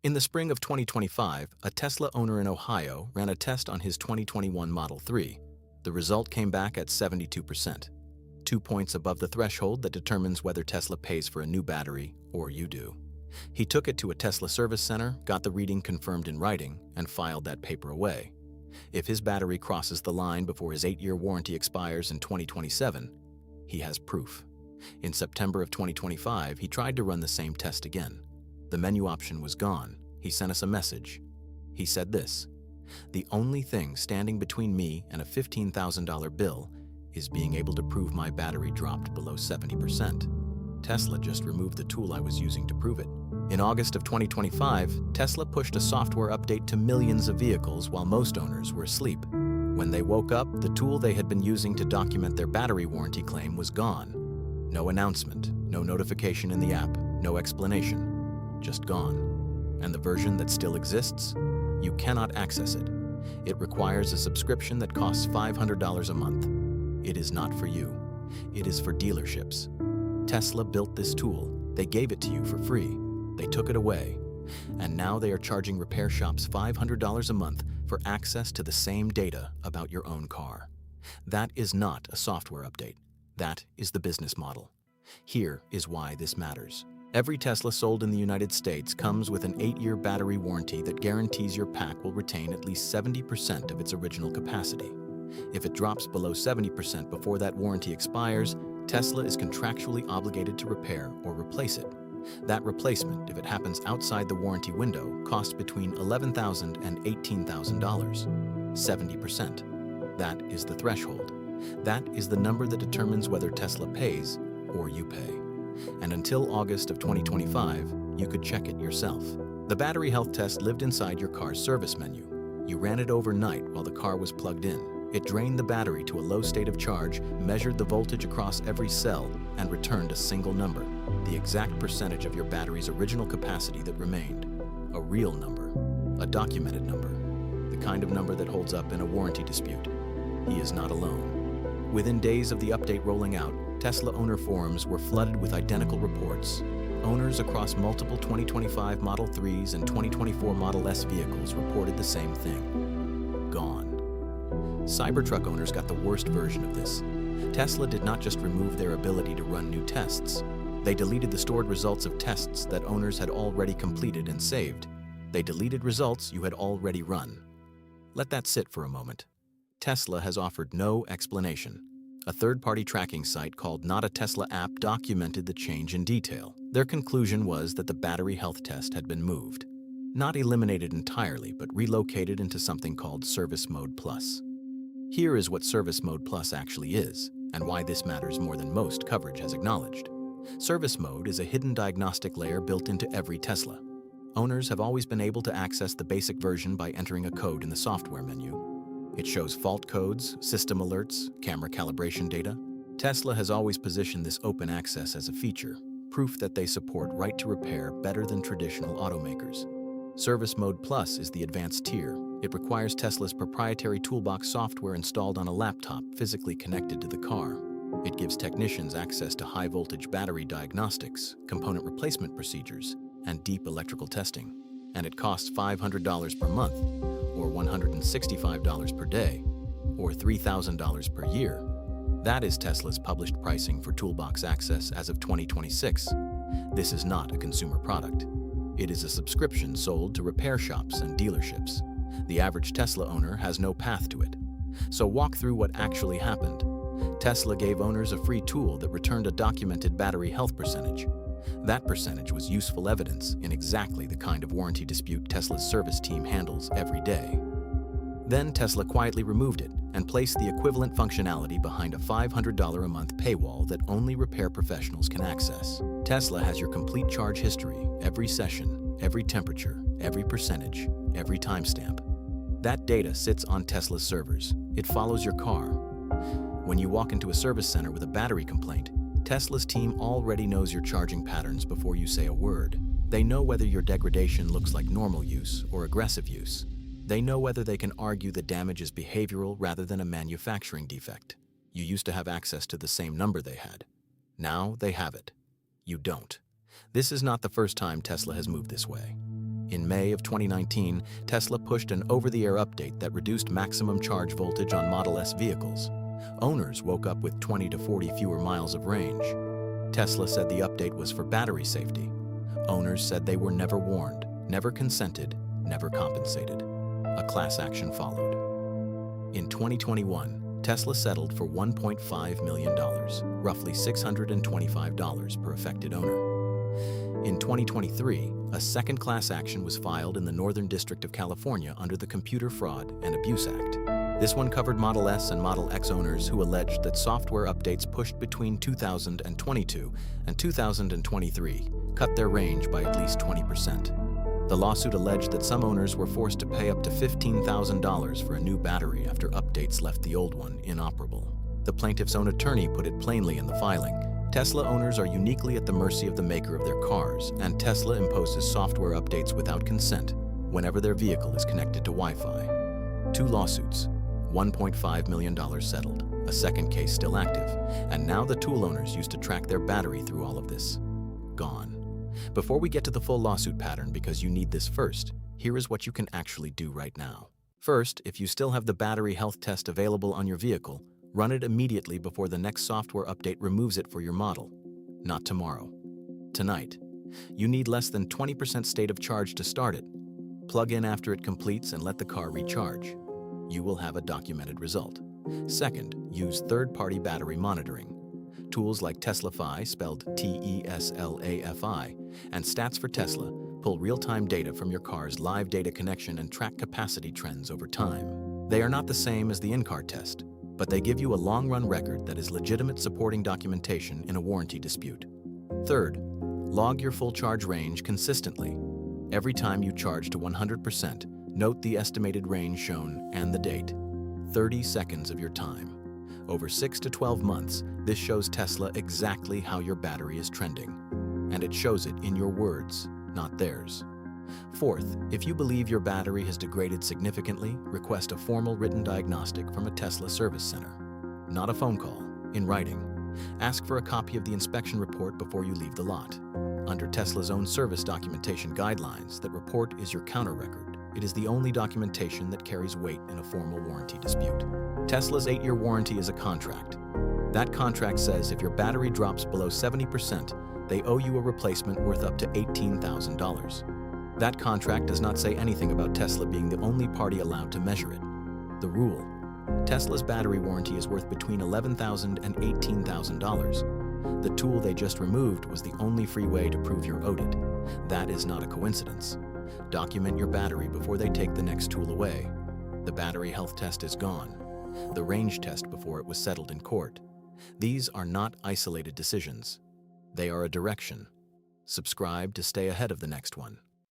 In the spring of 2025, a Tesla owner in Ohio ran a test on his 2021 Model 3. The result came back at 72%, 2 points above the threshold that determines whether Tesla pays for a new battery or you do. He took it to a Tesla service center, got the reading confirmed in writing, and filed that paper away. If his battery crosses the line before his 8-year warranty expires in 2027, he has proof. In September of 2025, he tried to run the same test again. The menu option was gone. He sent us a message. He said this: "The only thing standing between me and a $15,000 bill is being able to prove my battery dropped below 70%. Tesla just removed the tool I was using to prove it." In August of 2025, Tesla pushed a software update to millions of vehicles while most owners were asleep. When they woke up, the tool they had been using to document their battery warranty claim was gone. No announcement, no notification in the app, no explanation. Just gone. And the version that still exists? You cannot access it. It requires a subscription that costs $500 a month. It is not for you. It is for dealerships. Tesla built this tool. They gave it to you for free. They took it away. And now they are charging repair shops $500 a month for access to the same data about your own car. That is not a software update. That is the business model. Here is why this matters. Every Tesla sold in the United States comes with an 8-year battery warranty that guarantees your pack will retain at least 70% of its original capacity. If it drops below 70% before that warranty expires, Tesla is contractually obligated to repair or replace it. That replacement, if it happens outside the warranty window, costs between $11,000 and $18,000. 70%. That is the threshold. That is the number that determines whether Tesla pays or you pay. And until August of 2025, you could check it yourself. The battery health test lived inside your car's service menu. You ran it overnight while the car was plugged in. It drained the battery to a low state of charge, measured the voltage across every cell, and returned a single number, the exact percentage of your battery's original capacity that remained. A real number, a documented number, the kind of number that holds up in a warranty dispute. He is not alone. Within days of the update rolling out, Tesla owner forums were flooded with identical reports. Owners across multiple 2025 Model 3s and 2024 Model S vehicles reported the same thing. Gone. Cybertruck owners got the worst version of this. Tesla did not just remove their ability to run new tests. They deleted the stored results of tests that owners had already completed and saved. They deleted results you had already run. Let that sit for a moment. Tesla has offered no explanation. A third-party tracking site called Not a Tesla App documented the change in detail. Their conclusion was that the battery health test had been moved. Not eliminated entirely, but relocated into something called Service Mode Plus. Here is what Service Mode Plus actually is, and why this matters more than most coverage has acknowledged. Service Mode is a hidden diagnostic layer built into every Tesla. Owners have always been able to access the basic version by entering a code in the software menu. It shows fault codes, system alerts, camera calibration data. Tesla has always positioned this open access as a feature, proof that they support right to repair better than traditional automakers. Service Mode Plus is the advanced tier. It requires Tesla's proprietary toolbox software installed on a laptop physically connected to the car. It gives technicians access to high-voltage battery diagnostics, component replacement procedures, and deep electrical testing. And it costs $500 per month, or $165 per day, or $3,000 per year. That is Tesla's published pricing for Toolbox Access as of 2026. This is not a consumer product. It is a subscription sold to repair shops and dealerships. The average Tesla owner has no path to it. So walk through what actually happened. Tesla gave owners a free tool that returned a documented battery health percentage. That percentage was useful evidence in exactly the kind of warranty dispute Tesla's service team handles every day. Then Tesla quietly removed it and placed the equivalent functionality behind a $500 a month paywall that only repair professionals can access. Tesla has your complete charge history, every session, every temperature, every percentage, every timestamp. That data sits on Tesla's servers. It follows your car. When you walk into a service center with a battery complaint, Tesla's team already knows your charging patterns before you say a word. They know whether your degradation looks like normal use or aggressive use. They know whether they can argue the damage is behavioral rather than a manufacturing defect. You used to have access to the same number they had. Now they have it. You don't. This is not the first time Tesla has moved this way. In May of 2019, Tesla pushed an over-the-air update that reduced maximum charge voltage on Model S vehicles. Owners woke up with 20 to 40 fewer miles of range. Tesla said the update was for battery safety. Owners said they were never warned, never consented, never compensated. A class action followed. In 2021, Tesla settled for $1.5 million, roughly $625 per affected owner. In 2023, a second class action was filed in the Northern District of California under the Computer Fraud and Abuse Act. This one covered Model S and Model X owners who alleged that software updates pushed between 2022 and 2023 cut their range by at least 20%. The lawsuit alleged that some owners were forced to pay up to $15,000 for a new battery after updates left the old one inoperable. The plaintiff's own attorney put it plainly in the filing: Tesla owners are uniquely at the mercy of the maker of their cars, and Tesla imposes software updates without consent whenever their vehicle is connected to Wi-Fi. 2 lawsuits, $1.5 million settled, a second case still active, and now the tool owners used to track their battery through all of this. Gone. Before we get to the full lawsuit pattern, because you need this first, here is what you can actually do right now. First, if you still have the battery health test available on your vehicle, run it immediately before the next software update removes it for your model. Not tomorrow. Tonight. You need less than 20% state of charge to start it. Plug in after it completes and let the car recharge. You will have a documented result. Second, use third-party battery monitoring. Tools like Teslafi, spelled T-E-S-L-A-F-I, and Stats for Tesla pull real-time data from your car's live data connection and track capacity trends over time. They are not the same as the in-car test, but they give you a long-run record that is legitimate supporting documentation in a warranty dispute. Third, log your full charge range consistently. Every time you charge to 100%, note the estimated range shown and the date. 30 seconds of your time. Over 6 to 12 months, this shows Tesla exactly how your battery is trending. And it shows it in your words, not theirs. Fourth, if you believe your battery has degraded significantly, request a formal written diagnostic from a Tesla service center. Not a phone call, in writing. Ask for a copy of the inspection report before you leave the lot. Under Tesla's own service documentation guidelines, that report is your counter record. It is the only documentation that carries weight in a formal warranty dispute. Tesla's 8-year warranty is a contract. That contract says if your battery drops below 70%, they owe you a replacement worth up to $18,000. That contract does not say anything about Tesla being the only party allowed to measure it. The rule: Tesla's battery warranty is worth between $11,000 and $18,000. The tool they just removed was the only free way to prove you're owed it. That is not a coincidence. Document your battery before they take the next tool away. The battery health test is gone. The range test before it was settled in court. These are not isolated decisions. They are a direction. Subscribe to stay ahead of the next one.